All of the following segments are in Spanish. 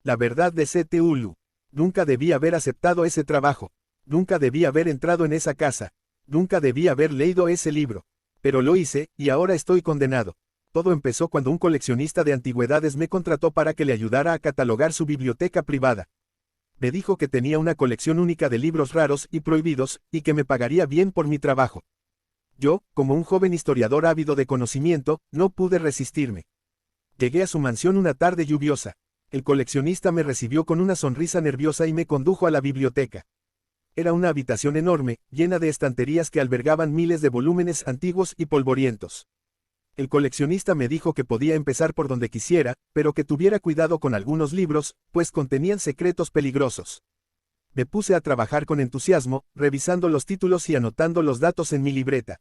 La verdad de CTULU. Nunca debí haber aceptado ese trabajo. Nunca debí haber entrado en esa casa. Nunca debí haber leído ese libro. Pero lo hice, y ahora estoy condenado. Todo empezó cuando un coleccionista de antigüedades me contrató para que le ayudara a catalogar su biblioteca privada. Me dijo que tenía una colección única de libros raros y prohibidos, y que me pagaría bien por mi trabajo. Yo, como un joven historiador ávido de conocimiento, no pude resistirme. Llegué a su mansión una tarde lluviosa. El coleccionista me recibió con una sonrisa nerviosa y me condujo a la biblioteca. Era una habitación enorme, llena de estanterías que albergaban miles de volúmenes antiguos y polvorientos. El coleccionista me dijo que podía empezar por donde quisiera, pero que tuviera cuidado con algunos libros, pues contenían secretos peligrosos. Me puse a trabajar con entusiasmo, revisando los títulos y anotando los datos en mi libreta.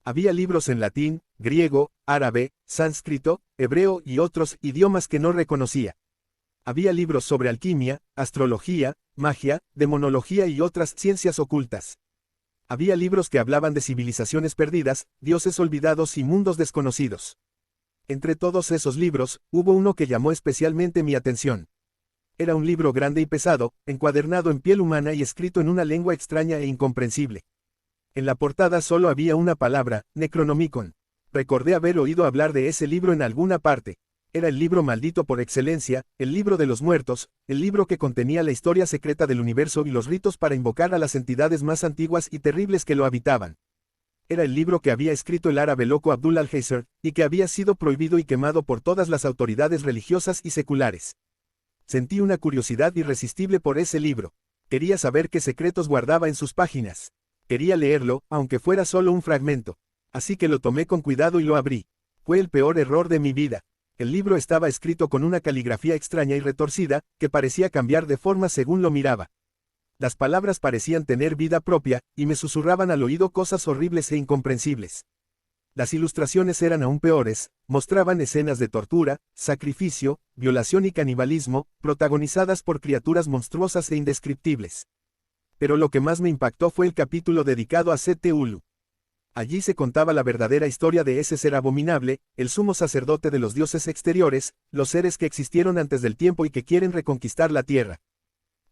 Había libros en latín, griego, árabe, sánscrito, hebreo y otros idiomas que no reconocía. Había libros sobre alquimia, astrología, magia, demonología y otras ciencias ocultas. Había libros que hablaban de civilizaciones perdidas, dioses olvidados y mundos desconocidos. Entre todos esos libros, hubo uno que llamó especialmente mi atención. Era un libro grande y pesado, encuadernado en piel humana y escrito en una lengua extraña e incomprensible. En la portada solo había una palabra, Necronomicon. Recordé haber oído hablar de ese libro en alguna parte. Era el libro maldito por excelencia, el libro de los muertos, el libro que contenía la historia secreta del universo y los ritos para invocar a las entidades más antiguas y terribles que lo habitaban. Era el libro que había escrito el árabe loco Abdul al-Heiser, y que había sido prohibido y quemado por todas las autoridades religiosas y seculares. Sentí una curiosidad irresistible por ese libro. Quería saber qué secretos guardaba en sus páginas. Quería leerlo, aunque fuera solo un fragmento. Así que lo tomé con cuidado y lo abrí. Fue el peor error de mi vida. El libro estaba escrito con una caligrafía extraña y retorcida, que parecía cambiar de forma según lo miraba. Las palabras parecían tener vida propia, y me susurraban al oído cosas horribles e incomprensibles. Las ilustraciones eran aún peores, mostraban escenas de tortura, sacrificio, violación y canibalismo, protagonizadas por criaturas monstruosas e indescriptibles. Pero lo que más me impactó fue el capítulo dedicado a CTULU. Allí se contaba la verdadera historia de ese ser abominable, el sumo sacerdote de los dioses exteriores, los seres que existieron antes del tiempo y que quieren reconquistar la Tierra.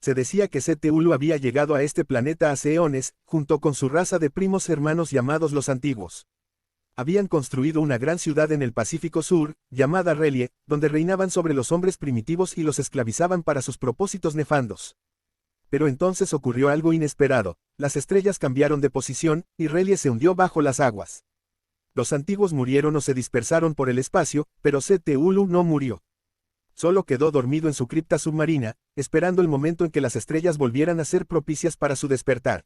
Se decía que CTULU había llegado a este planeta hace eones, junto con su raza de primos hermanos llamados los Antiguos. Habían construido una gran ciudad en el Pacífico Sur, llamada Relie, donde reinaban sobre los hombres primitivos y los esclavizaban para sus propósitos nefandos. Pero entonces ocurrió algo inesperado. Las estrellas cambiaron de posición, y Relie se hundió bajo las aguas. Los antiguos murieron o se dispersaron por el espacio, pero CTULU no murió. Solo quedó dormido en su cripta submarina, esperando el momento en que las estrellas volvieran a ser propicias para su despertar.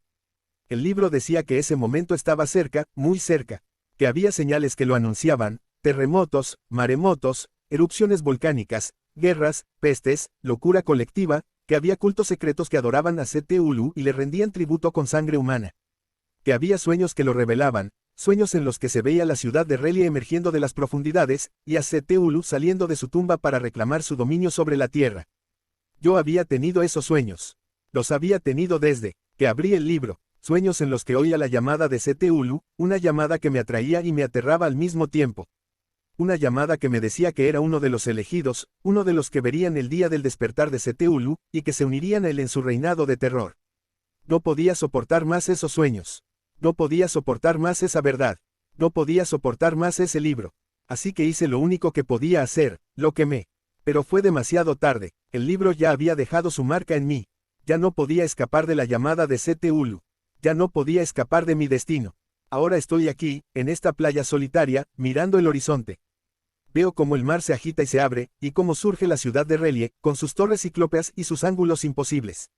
El libro decía que ese momento estaba cerca, muy cerca, que había señales que lo anunciaban: terremotos, maremotos, erupciones volcánicas, guerras, pestes, locura colectiva, que había cultos secretos que adoraban a CTULU y le rendían tributo con sangre humana. Que había sueños que lo revelaban, sueños en los que se veía la ciudad de Relie emergiendo de las profundidades, y a CTULU saliendo de su tumba para reclamar su dominio sobre la tierra. Yo había tenido esos sueños. Los había tenido desde que abrí el libro, sueños en los que oía la llamada de CTULU, una llamada que me atraía y me aterraba al mismo tiempo. Una llamada que me decía que era uno de los elegidos, uno de los que verían el día del despertar de CTULU, y que se unirían a él en su reinado de terror. No podía soportar más esos sueños. No podía soportar más esa verdad. No podía soportar más ese libro. Así que hice lo único que podía hacer, lo quemé. Pero fue demasiado tarde, el libro ya había dejado su marca en mí. Ya no podía escapar de la llamada de CTULU. Ya no podía escapar de mi destino. Ahora estoy aquí, en esta playa solitaria, mirando el horizonte. Veo cómo el mar se agita y se abre, y cómo surge la ciudad de Relie, con sus torres ciclópeas y sus ángulos imposibles.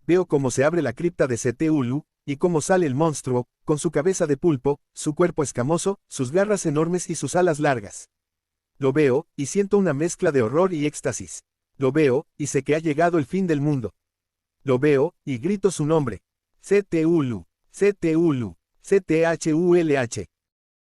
Veo cómo se abre la cripta de CTULU, y cómo sale el monstruo, con su cabeza de pulpo, su cuerpo escamoso, sus garras enormes y sus alas largas. Lo veo, y siento una mezcla de horror y éxtasis. Lo veo, y sé que ha llegado el fin del mundo. Lo veo, y grito su nombre. CTULU, CTULU, CTHULH.